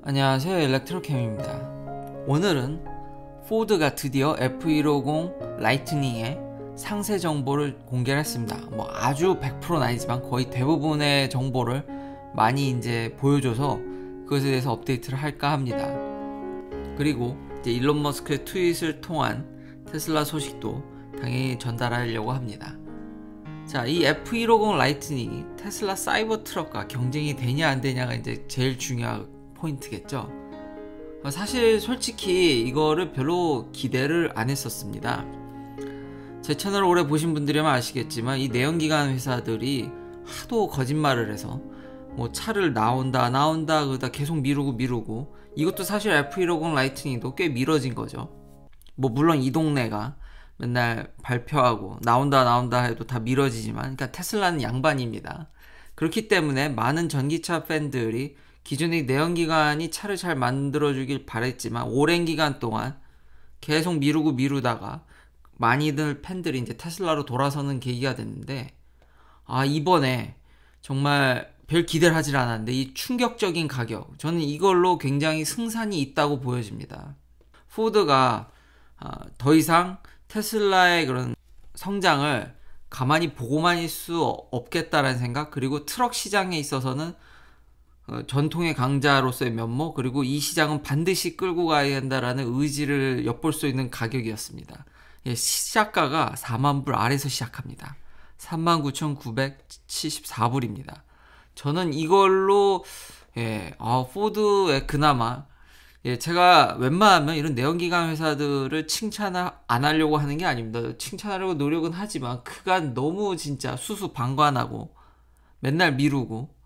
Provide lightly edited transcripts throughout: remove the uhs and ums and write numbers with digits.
안녕하세요, 일렉트로캠입니다. 오늘은 포드가 드디어 F150 라이트닝의 상세 정보를 공개를 했습니다. 아주 100%는 아니지만 거의 대부분의 정보를 많이 이제 보여줘서 그것에 대해서 업데이트를 할까 합니다. 그리고 이제 일론 머스크의 트윗을 통한 테슬라 소식도 당연히 전달하려고 합니다. 자, 이 F150 라이트닝이 테슬라 사이버 트럭과 경쟁이 되냐 안 되냐가 이제 제일 중요한 포인트겠죠. 사실 솔직히 이거를 별로 기대를 안 했었습니다. 제 채널을 오래 보신 분들이면 아시겠지만 이 내연기관 회사들이 하도 거짓말을 해서 차를 나온다 그러다 계속 미루고 이것도 사실 F150 라이트닝도 꽤 미뤄진 거죠. 물론 이 동네가 맨날 발표하고 나온다 해도 다 미뤄지지만, 그러니까 테슬라는 양반입니다. 그렇기 때문에 많은 전기차 팬들이 기존의 내연기관이 차를 잘 만들어주길 바랬지만 오랜 기간 동안 계속 미루다가 많이들 팬들이 이제 테슬라로 돌아서는 계기가 됐는데, 이번에 정말 별 기대를 하질 않았는데 이 충격적인 가격, 저는 이걸로 굉장히 승산이 있다고 보여집니다. 포드가 더 이상 테슬라의 그런 성장을 가만히 보고만 있을 수 없겠다라는 생각, 그리고 트럭 시장에 있어서는 전통의 강자로서의 면모, 그리고 이 시장은 반드시 끌고 가야 한다라는 의지를 엿볼 수 있는 가격이었습니다. 시작가가 4만 불 아래에서 시작합니다. 39,974불입니다. 저는 이걸로 포드에 그나마 제가 웬만하면 이런 내연기관 회사들을 칭찬을 안 하려고 하는 게 아닙니다. 칭찬하려고 노력은 하지만 그간 너무 진짜 수수방관하고 맨날 미루고,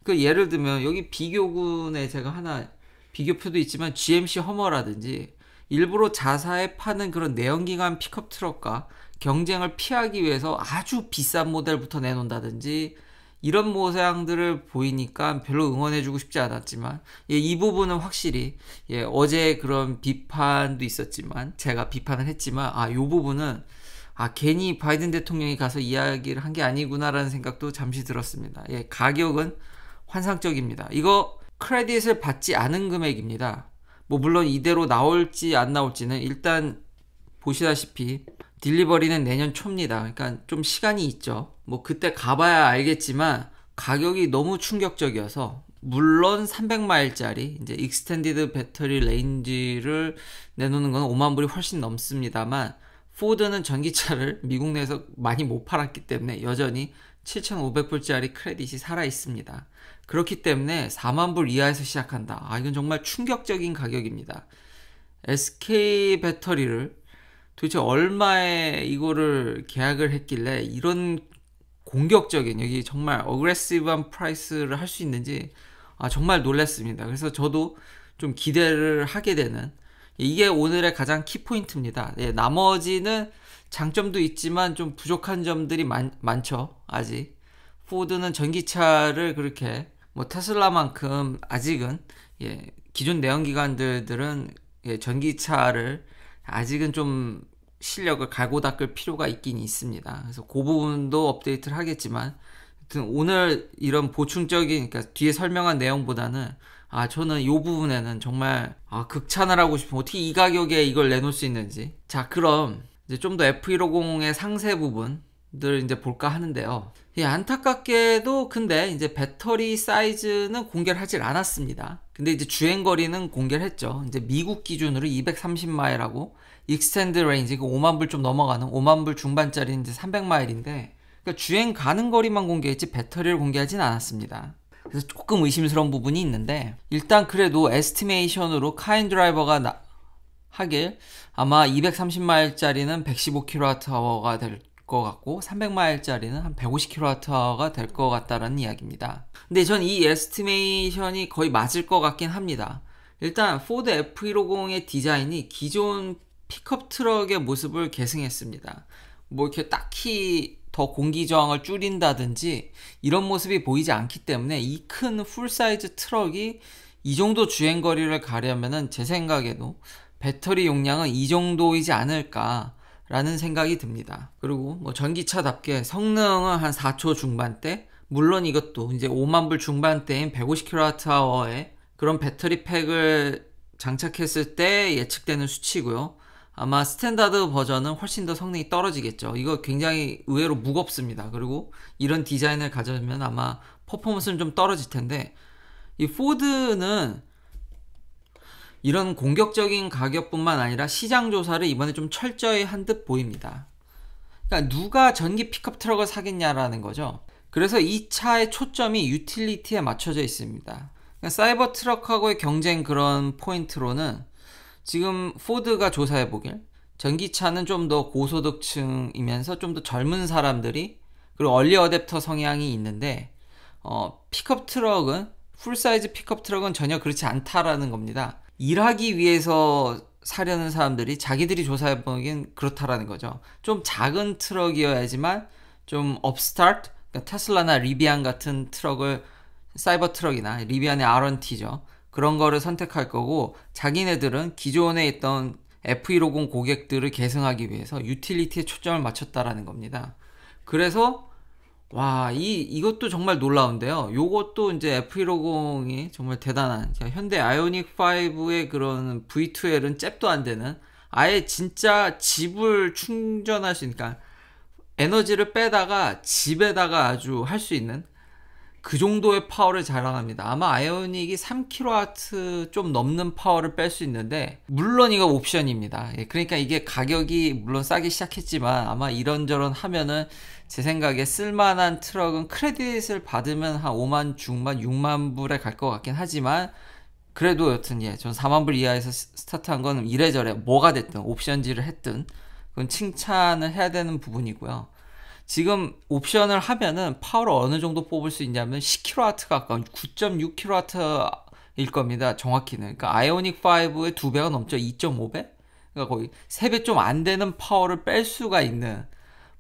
예를 들면 여기 비교군에 제가 하나 비교표도 있지만 GMC 허머라든지 일부러 자사에 파는 그런 내연기관 픽업 트럭과 경쟁을 피하기 위해서 아주 비싼 모델부터 내놓는다든지 이런 모양들을 보이니까 별로 응원해주고 싶지 않았지만, 이 부분은 확실히 어제 그런 비판도 있었지만 제가 비판을 했지만 이 부분은 괜히 바이든 대통령이 가서 이야기를 한 게 아니구나라는 생각도 잠시 들었습니다. 가격은 환상적입니다. 이거 크레딧을 받지 않은 금액입니다. 물론 이대로 나올지 안 나올지는 일단 보시다시피 딜리버리는 내년 초입니다. 그러니까 좀 시간이 있죠. 그때 가봐야 알겠지만 가격이 너무 충격적이어서, 물론 300마일짜리 이제 익스텐디드 배터리 레인지를 내놓는 건 5만 불이 훨씬 넘습니다만, 포드는 전기차를 미국 내에서 많이 못 팔았기 때문에 여전히 7,500불짜리 크레딧이 살아있습니다. 그렇기 때문에 4만 불 이하에서 시작한다. 이건 정말 충격적인 가격입니다. SK 배터리를 도대체 얼마에 이거를 계약을 했길래 이런 공격적인, 여기 정말 어그레시브한 프라이스를 할 수 있는지 정말 놀랐습니다. 그래서 저도 좀 기대를 하게 되는, 이게 오늘의 가장 키포인트입니다. 나머지는 장점도 있지만 좀 부족한 점들이 많죠. 아직 포드는 전기차를 그렇게 테슬라만큼 아직은 기존 내연기관들은 전기차를 아직은 좀 실력을 갈고 닦을 필요가 있긴 있습니다. 그래서 그 부분도 업데이트를 하겠지만, 오늘 이런 보충적인, 그러니까 뒤에 설명한 내용보다는 저는 이 부분에는 정말 극찬을 하고 싶어요. 어떻게 이 가격에 이걸 내놓을 수 있는지. 자, 그럼 이제 좀 더 F150의 상세 부분들 이제 볼까 하는데요. 안타깝게도 근데 이제 배터리 사이즈는 공개를 하질 않았습니다. 근데 이제 주행거리는 공개를 했죠. 이제 미국 기준으로 230마일하고 익스텐드 레인지 5만 불 좀 넘어가는 5만 불 중반짜리 이제 300마일인데, 그러니까 주행 가는 거리만 공개했지 배터리를 공개하진 않았습니다. 그래서 조금 의심스러운 부분이 있는데, 일단 그래도 에스티메이션으로 카인드라이버가 하길 아마 230마일짜리는 115kWh가 될 것 같고 300마일짜리는 한 150kWh가 될 것 같다라는 이야기입니다. 근데 전 이 에스티메이션이 거의 맞을 것 같긴 합니다. 일단 포드 F150의 디자인이 기존 픽업 트럭의 모습을 계승했습니다. 이렇게 딱히 더 공기 저항을 줄인다든지 이런 모습이 보이지 않기 때문에 이 큰 풀사이즈 트럭이 이 정도 주행거리를 가려면은 제 생각에도 배터리 용량은 이 정도이지 않을까라는 생각이 듭니다. 그리고 전기차답게 성능은 한 4초 중반대, 물론 이것도 이제 5만 불 중반대인 150kWh의 그런 배터리 팩을 장착했을 때 예측되는 수치고요. 아마 스탠다드 버전은 훨씬 더 성능이 떨어지겠죠. 이거 굉장히 의외로 무겁습니다. 그리고 이런 디자인을 가져면 아마 퍼포먼스는 좀 떨어질 텐데, 이 포드는 이런 공격적인 가격뿐만 아니라 시장 조사를 이번에 좀 철저히 한 듯 보입니다. 그러니까 누가 전기 픽업 트럭을 사겠냐라는 거죠. 그래서 이 차의 초점이 유틸리티에 맞춰져 있습니다. 그러니까 사이버 트럭하고의 경쟁 그런 포인트로는 지금 포드가 조사해 보길, 전기차는 좀 더 고소득층이면서 좀 더 젊은 사람들이, 그리고 얼리 어댑터 성향이 있는데, 픽업 트럭은, 풀사이즈 픽업 트럭은 전혀 그렇지 않다라는 겁니다. 일하기 위해서 사려는 사람들이 자기들이 조사해 보긴 그렇다라는 거죠. 좀 작은 트럭이어야지만 좀 업스타트, 그러니까 테슬라나 리비안 같은 트럭을, 사이버 트럭이나 리비안의 R1T죠. 그런 거를 선택할 거고, 자기네들은 기존에 있던 F150 고객들을 계승하기 위해서 유틸리티에 초점을 맞췄다라는 겁니다. 그래서 와, 이것도 정말 놀라운데요. 요것도 이제 F150이 정말 대단한, 현대 아이오닉 5의 그런 V2L은 잽도 안 되는, 아예 진짜 집을 충전할 수 있으니까 에너지를 빼다가 집에다가 아주 할 수 있는 그 정도의 파워를 자랑합니다. 아마 아이오닉이 3kW 좀 넘는 파워를 뺄 수 있는데, 물론 이거 옵션입니다. 그러니까 이게 가격이 물론 싸기 시작했지만 아마 이런저런 하면은 제 생각에 쓸만한 트럭은 크레딧을 받으면 한 5만 중만 6만 불에 갈 것 같긴 하지만, 그래도 여튼 전 4만 불 이하에서 스타트한 거는 이래저래 뭐가 됐든 옵션지를 했든 그건 칭찬을 해야 되는 부분이고요. 지금 옵션을 하면은 파워를 어느 정도 뽑을 수 있냐면 10kW 가까운 9.6kW일 겁니다. 정확히는. 그러니까 아이오닉 5의 2배가 넘죠. 2.5배? 그러니까 거의 3배 좀 안 되는 파워를 뺄 수가 있는.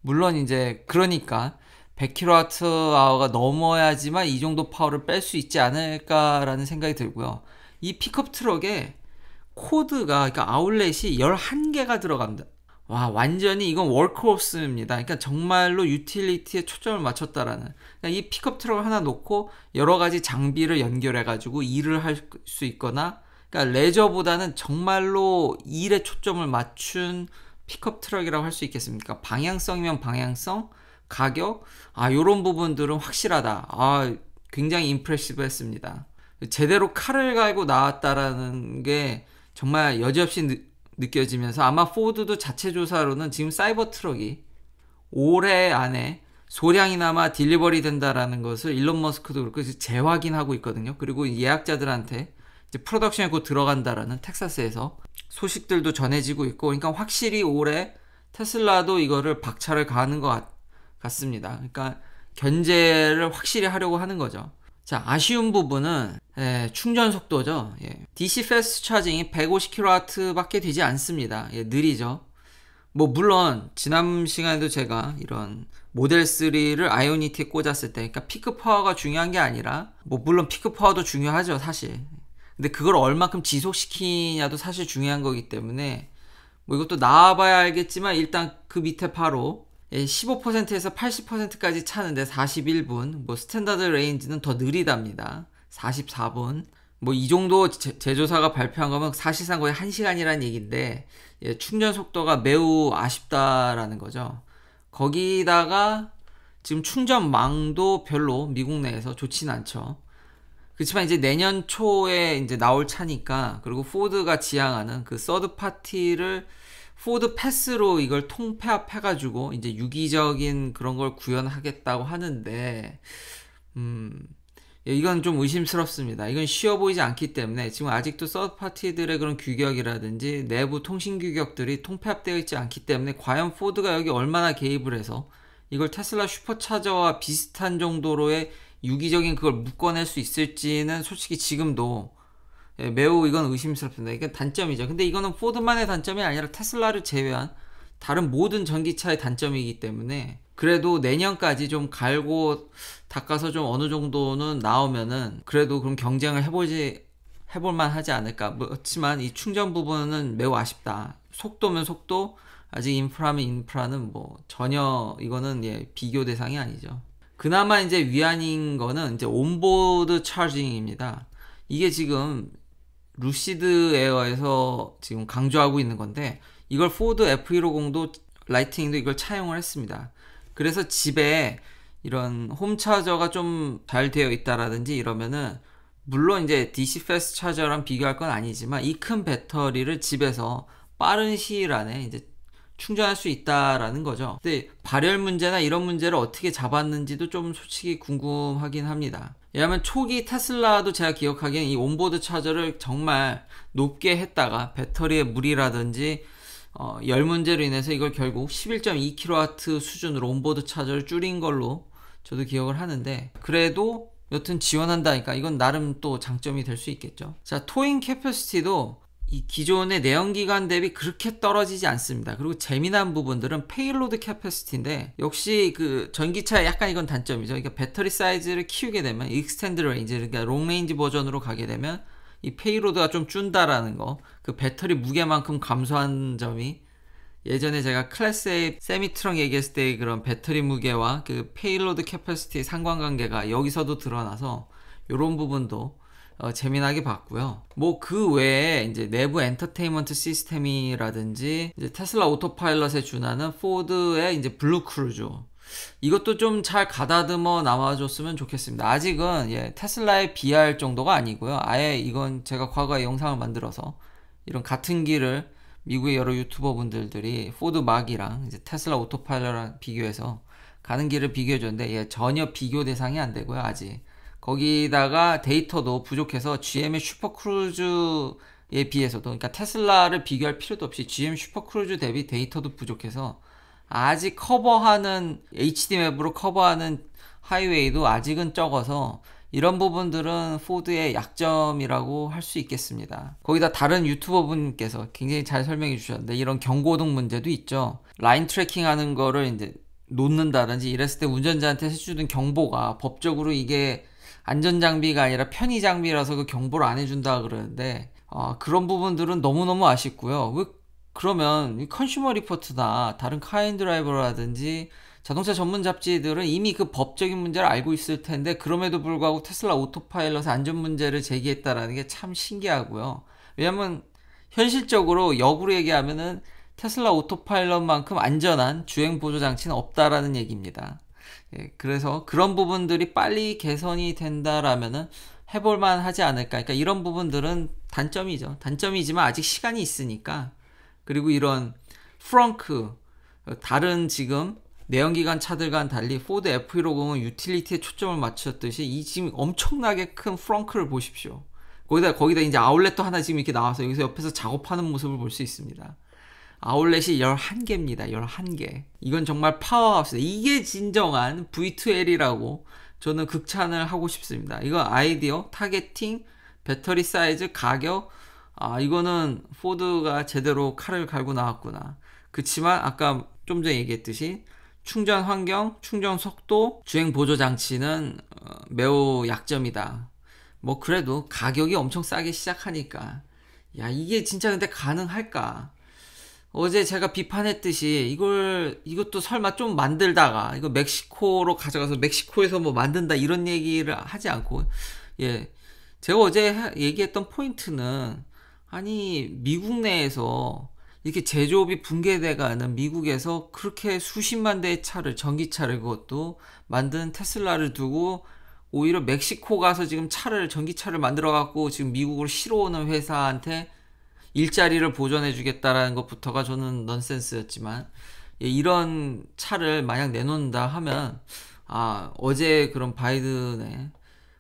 물론 이제 그러니까 100kWh가 넘어야지만 이 정도 파워를 뺄 수 있지 않을까라는 생각이 들고요. 이 픽업 트럭에 코드가, 그러니까 아울렛이 11개가 들어갑니다. 와, 완전히 이건 월크호스입니다. 그러니까 정말로 유틸리티에 초점을 맞췄다라는. 그러니까 이 픽업 트럭을 하나 놓고 여러 가지 장비를 연결해가지고 일을 할 수 있거나, 그러니까 레저보다는 정말로 일에 초점을 맞춘 픽업 트럭이라고 할 수 있겠습니까? 방향성이면 방향성, 가격, 요런 부분들은 확실하다. 굉장히 임프레시브 했습니다. 제대로 칼을 갈고 나왔다라는 게 정말 여지없이 느껴지면서, 아마 포드도 자체 조사로는 지금 사이버 트럭이 올해 안에 소량이나마 딜리버리 된다라는 것을 일론 머스크도 그렇고 재확인하고 있거든요. 그리고 예약자들한테 이제 프로덕션에 곧 들어간다라는 텍사스에서 소식들도 전해지고 있고, 그러니까 확실히 올해 테슬라도 이거를 박차를 가하는 것 같습니다. 그러니까 견제를 확실히 하려고 하는 거죠. 자, 아쉬운 부분은 충전 속도죠. DC 패스트 차징이 150kW 밖에 되지 않습니다. 느리죠. 뭐 물론 지난 시간에도 제가 이런 모델 3를 아이오니티에 꽂았을 때, 그러니까 피크 파워가 중요한 게 아니라, 뭐 물론 피크 파워도 중요하죠, 사실. 근데 그걸 얼마큼 지속시키냐도 사실 중요한 거기 때문에, 뭐 이것도 나와봐야 알겠지만 일단 그 밑에 바로 15%에서 80%까지 차는데 41분, 뭐 스탠다드 레인지는 더 느리답니다. 44분. 뭐 이 정도 제조사가 발표한 거면 사실상 거의 1시간이라는 얘기인데, 충전 속도가 매우 아쉽다라는 거죠. 거기다가 지금 충전망도 별로 미국 내에서 좋진 않죠. 그렇지만 이제 내년 초에 이제 나올 차니까, 그리고 포드가 지향하는 그 서드 파티를 포드 패스로 이걸 통폐합해가지고 이제 유기적인 그런 걸 구현하겠다고 하는데, 이건 좀 의심스럽습니다. 이건 쉬워 보이지 않기 때문에 지금 아직도 서드 파티들의 그런 규격이라든지 내부 통신 규격들이 통폐합되어 있지 않기 때문에, 과연 포드가 여기 얼마나 개입을 해서 이걸 테슬라 슈퍼차저와 비슷한 정도로의 유기적인 그걸 묶어낼 수 있을지는 솔직히 지금도 매우 이건 의심스럽습니다. 이게 단점이죠. 근데 이거는 포드만의 단점이 아니라 테슬라를 제외한 다른 모든 전기차의 단점이기 때문에, 그래도 내년까지 좀 갈고 닦아서 좀 어느 정도는 나오면은 그래도 그럼 경쟁을 해볼만 하지 않을까. 그렇지만 이 충전 부분은 매우 아쉽다. 속도면 속도, 아직 인프라면 인프라는 뭐 전혀 이거는 비교 대상이 아니죠. 그나마 이제 위안인 거는 이제 온보드 차징입니다. 이게 지금 루시드 에어에서 지금 강조하고 있는 건데, 이걸 포드 F150도 라이트닝도 이걸 차용을 했습니다. 그래서 집에 이런 홈 차저가 좀 잘 되어 있다라든지 이러면은, 물론 이제 DC 패스트 차저랑 비교할 건 아니지만 이 큰 배터리를 집에서 빠른 시일 안에 이제 충전할 수 있다라는 거죠. 근데 발열 문제나 이런 문제를 어떻게 잡았는지도 좀 솔직히 궁금하긴 합니다. 왜냐하면 초기 테슬라도 제가 기억하기엔 이 온보드 차저를 정말 높게 했다가 배터리에 물이라든지 열 문제로 인해서 이걸 결국 11.2kW 수준으로 온보드 차저를 줄인 걸로 저도 기억을 하는데, 그래도 여튼 지원한다니까 이건 나름 또 장점이 될 수 있겠죠. 자, 토잉 캐퍼시티도 이 기존의 내연기관 대비 그렇게 떨어지지 않습니다. 그리고 재미난 부분들은 페일로드 캐퍼시티인데, 역시 그 전기차의 약간 이건 단점이죠. 그러니까 배터리 사이즈를 키우게 되면 익스텐드 레인지, 그러니까 롱 레인지 버전으로 가게 되면 이 페이로드가 좀 준다라는 거, 그 배터리 무게만큼 감소한 점이, 예전에 제가 클래스 A 세미 트럭 얘기했을 때 그런 배터리 무게와 그 페이로드 캐퍼시티의 상관관계가 여기서도 드러나서 이런 부분도 재미나게 봤고요. 뭐 그 외에 이제 내부 엔터테인먼트 시스템이라든지 이제 테슬라 오토파일럿에 준하는 포드의 이제 블루 크루즈, 이것도 좀 잘 가다듬어 남아줬으면 좋겠습니다. 아직은 테슬라에 비할 정도가 아니고요. 아예 이건 제가 과거에 영상을 만들어서 이런 같은 길을 미국의 여러 유튜버 분들이 포드 막이랑 이제 테슬라 오토파일럿랑 비교해서 가는 길을 비교해줬는데 전혀 비교 대상이 안 되고요. 아직 거기다가 데이터도 부족해서 GM의 슈퍼크루즈에 비해서도, 그러니까 테슬라를 비교할 필요도 없이 GM 슈퍼크루즈 대비 데이터도 부족해서 아직 커버하는 HD 맵으로 커버하는 하이웨이도 아직은 적어서 이런 부분들은 포드의 약점이라고 할 수 있겠습니다. 거기다 다른 유튜버 분께서 굉장히 잘 설명해 주셨는데, 이런 경고등 문제도 있죠. 라인 트래킹 하는 거를 이제 놓는다든지 이랬을 때 운전자한테 해주는 경보가 법적으로 이게 안전장비가 아니라 편의장비라서 그 경보를 안 해준다 그러는데, 그런 부분들은 너무너무 아쉽고요. 그러면 컨슈머 리포트나 다른 카인드라이버라든지 자동차 전문 잡지들은 이미 그 법적인 문제를 알고 있을 텐데, 그럼에도 불구하고 테슬라 오토파일럿의 안전 문제를 제기했다라는 게 참 신기하고요. 왜냐면 현실적으로 역으로 얘기하면은 테슬라 오토파일럿만큼 안전한 주행 보조 장치는 없다라는 얘기입니다. 그래서 그런 부분들이 빨리 개선이 된다라면은 해볼만 하지 않을까. 그러니까 이런 부분들은 단점이죠. 단점이지만 아직 시간이 있으니까. 그리고 이런 프렁크, 다른 지금 내연기관 차들과는 달리 포드 F150은 유틸리티에 초점을 맞췄듯이 이 지금 엄청나게 큰 프렁크를 보십시오. 거기다 이제 아울렛도 하나 지금 이렇게 나와서 여기서 옆에서 작업하는 모습을 볼 수 있습니다. 아울렛이 11개입니다. 11개. 이건 정말 파워하우스다. 이게 진정한 V2L이라고 저는 극찬을 하고 싶습니다. 이거 아이디어, 타겟팅, 배터리 사이즈, 가격, 이거는 포드가 제대로 칼을 갈고 나왔구나. 그치만 아까 좀 전에 얘기했듯이 충전 환경, 충전 속도, 주행 보조 장치는 매우 약점이다. 뭐 그래도 가격이 엄청 싸게 시작하니까, 이게 진짜 근데 가능할까? 어제 제가 비판했듯이 이것도 설마 좀 만들다가 이거 멕시코로 가져가서 멕시코에서 뭐 만든다 이런 얘기를 하지 않고, 제가 어제 얘기했던 포인트는, 아니 미국 내에서 이렇게 제조업이 붕괴돼가는 미국에서 그렇게 수십만 대의 차를, 전기차를, 그것도 만든 테슬라를 두고 오히려 멕시코 가서 지금 전기차를 만들어 갖고 지금 미국으로 실어오는 회사한테 일자리를 보존해 주겠다라는 것부터가 저는 넌센스였지만, 이런 차를 만약 내놓는다 하면 어제 그런 바이든의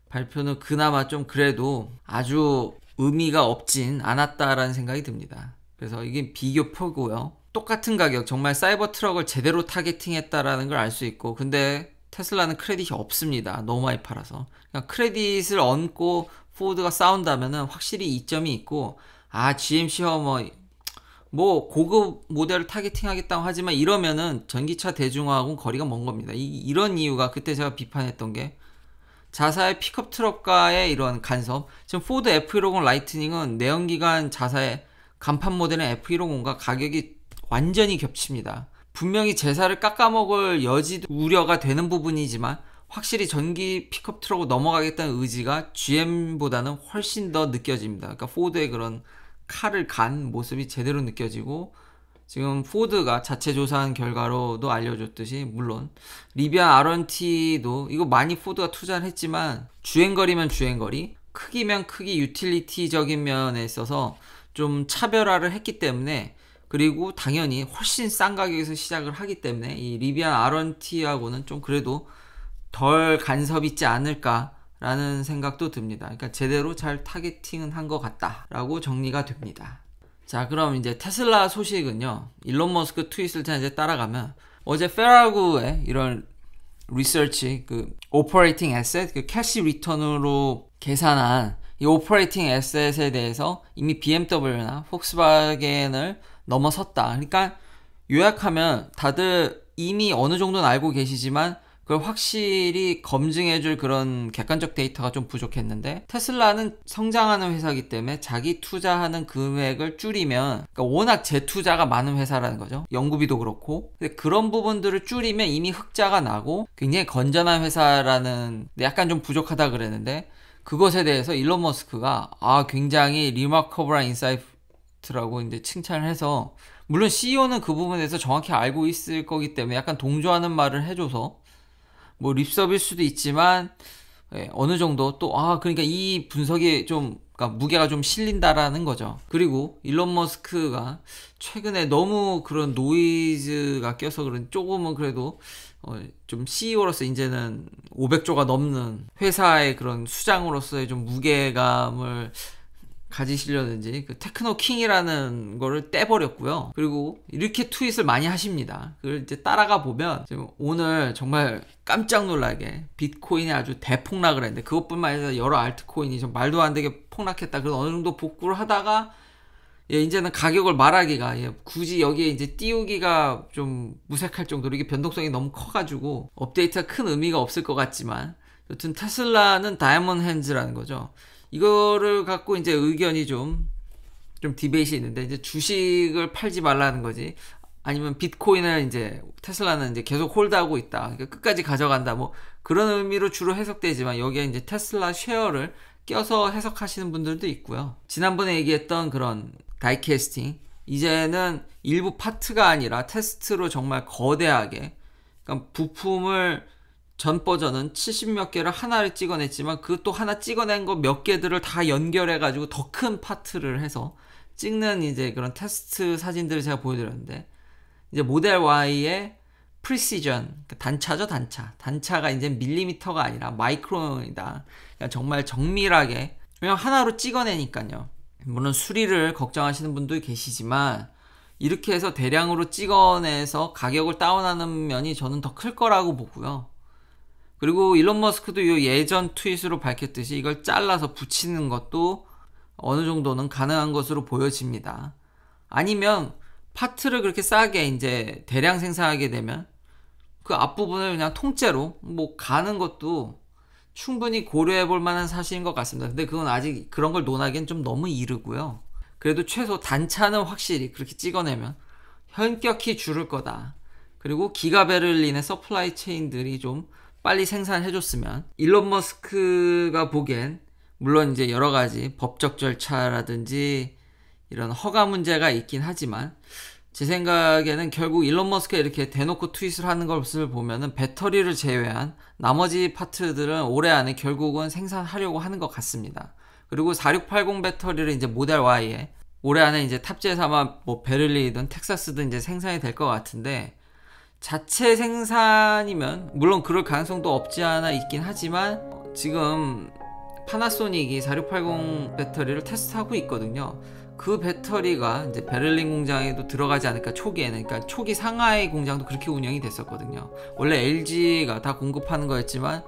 발표는 그나마 좀 그래도 아주 의미가 없진 않았다라는 생각이 듭니다. 그래서 이게 비교표고요. 똑같은 가격, 정말 사이버 트럭을 제대로 타겟팅했다라는 걸 알 수 있고, 근데 테슬라는 크레딧이 없습니다. 너무 많이 팔아서. 그냥 크레딧을 얹고 포드가 싸운다면은 확실히 이점이 있고, GMC와 뭐 고급 모델을 타겟팅하겠다고 하지만 이러면은 전기차 대중화하고는 거리가 먼 겁니다. 이런 이유가 그때 제가 비판했던 게, 자사의 픽업 트럭과의 이런 간섭. 지금 포드 F150 라이트닝은 내연기관 자사의 간판 모델의 F150과 가격이 완전히 겹칩니다. 분명히 제사를 깎아먹을 여지도 우려가 되는 부분이지만 확실히 전기 픽업 트럭으로 넘어가겠다는 의지가 GM보다는 훨씬 더 느껴집니다. 그러니까 포드의 그런 칼을 간 모습이 제대로 느껴지고, 지금 포드가 자체 조사한 결과로도 알려줬듯이, 물론 리비안 R1T도 이거 많이 포드가 투자를 했지만 주행거리면 주행거리, 크기면 크기, 유틸리티적인 면에 있어서 좀 차별화를 했기 때문에, 그리고 당연히 훨씬 싼 가격에서 시작을 하기 때문에 이 리비안 R1T하고는 좀 그래도 덜 간섭 있지 않을까라는 생각도 듭니다. 그러니까 제대로 잘 타겟팅은 한 것 같다라고 정리가 됩니다. 자, 그럼 이제 테슬라 소식은요, 일론 머스크 트윗을 이제 따라가면, 어제 페라구의 이런 리서치, 그 오퍼레이팅 애셋, 그 캐시 리턴으로 계산한 이 오퍼레이팅 애셋에 대해서 이미 BMW나 폭스바겐을 넘어섰다. 그러니까 요약하면 다들 이미 어느 정도는 알고 계시지만 그걸 확실히 검증해줄 그런 객관적 데이터가 좀 부족했는데, 테슬라는 성장하는 회사이기 때문에 자기 투자하는 금액을 줄이면, 그러니까 워낙 재투자가 많은 회사라는 거죠. 연구비도 그렇고. 근데 그런 부분들을 줄이면 이미 흑자가 나고 굉장히 건전한 회사라는, 약간 좀 부족하다 그랬는데, 그것에 대해서 일론 머스크가 굉장히 리마커블한 인사이트라고 이제 칭찬을 해서, 물론 CEO는 그 부분에 대해서 정확히 알고 있을 거기 때문에 약간 동조하는 말을 해줘서 뭐 립서비일 수도 있지만, 어느 정도 또 그러니까 이 분석이 좀, 그러니까 무게가 좀 실린다라는 거죠. 그리고 일론 머스크가 최근에 너무 그런 노이즈가 껴서 그런, 조금은 그래도 좀 CEO로서 이제는 500조가 넘는 회사의 그런 수장으로서의 좀 무게감을 가지시려는지 그 테크노 킹이라는 거를 떼버렸고요. 그리고 이렇게 트윗을 많이 하십니다. 그걸 이제 따라가 보면 지금 오늘 정말 깜짝 놀라게 비트코인이 아주 대폭락을 했는데, 그것뿐만 아니라 여러 알트코인이 좀 말도 안 되게 폭락했다. 그래서 어느 정도 복구를 하다가 이제는 가격을 말하기가, 굳이 여기에 이제 띄우기가 좀 무색할 정도로 이게 변동성이 너무 커가지고 업데이트가 큰 의미가 없을 것 같지만, 여튼 테슬라는 다이아몬드 핸즈라는 거죠. 이거를 갖고 이제 의견이 좀 디베이트이 있는데, 이제 주식을 팔지 말라는 거지, 아니면 비트코인을 이제 테슬라는 이제 계속 홀드하고 있다, 그러니까 끝까지 가져간다, 뭐 그런 의미로 주로 해석되지만, 여기에 이제 테슬라 쉐어를 껴서 해석하시는 분들도 있고요. 지난번에 얘기했던 그런 다이캐스팅, 이제는 일부 파트가 아니라 테스트로 정말 거대하게, 그러니까 부품을 전 버전은 70몇 개를 하나를 찍어냈지만, 그 또 하나 찍어낸 거 몇 개들을 다 연결해가지고 더 큰 파트를 해서 찍는 이제 그런 테스트 사진들을 제가 보여드렸는데, 이제 모델 Y의 프리시전, 단차죠, 단차가 이제 밀리미터가 아니라 마이크론이다. 그러니까 정말 정밀하게, 그냥 하나로 찍어내니까요. 물론 수리를 걱정하시는 분도 계시지만, 이렇게 해서 대량으로 찍어내서 가격을 다운하는 면이 저는 더 클 거라고 보고요. 그리고 일론 머스크도 이 예전 트윗으로 밝혔듯이 이걸 잘라서 붙이는 것도 어느 정도는 가능한 것으로 보여집니다. 아니면 파트를 그렇게 싸게 이제 대량 생산하게 되면 그 앞부분을 그냥 통째로 뭐 가는 것도 충분히 고려해 볼 만한 사실인 것 같습니다. 근데 그건 아직 그런 걸 논하기엔 좀 너무 이르고요. 그래도 최소 단차는 확실히 그렇게 찍어내면 현격히 줄을 거다. 그리고 기가베를린의 서플라이 체인들이 좀 빨리 생산해줬으면, 일론 머스크가 보기엔 물론 이제 여러 가지 법적 절차라든지 이런 허가 문제가 있긴 하지만, 제 생각에는 결국 일론 머스크가 이렇게 대놓고 트윗을 하는 것을 보면은 배터리를 제외한 나머지 파트들은 올해 안에 결국은 생산하려고 하는 것 같습니다. 그리고 4680 배터리를 이제 모델 Y에 올해 안에 이제 탑재해서 아마 뭐 베를린이든 텍사스든 이제 생산이 될 것 같은데, 자체 생산이면 물론 그럴 가능성도 없지 않아 있긴 하지만, 지금 파나소닉이 4680 배터리를 테스트하고 있거든요. 그 배터리가 이제 베를린 공장에도 들어가지 않을까, 초기에는. 그러니까 초기 상하이 공장도 그렇게 운영이 됐었거든요. 원래 LG가 다 공급하는 거였지만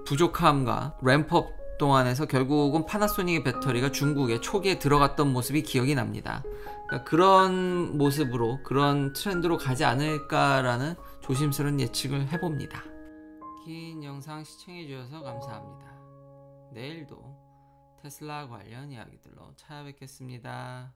부족함과 램프업 동안에서 결국은 파나소닉의 배터리가 중국에 초기에 들어갔던 모습이 기억이 납니다. 그러니까 그런 모습으로, 그런 트렌드로 가지 않을까라는 조심스러운 예측을 해봅니다. 긴 영상 시청해주셔서 감사합니다. 내일도 테슬라 관련 이야기들로 찾아뵙겠습니다.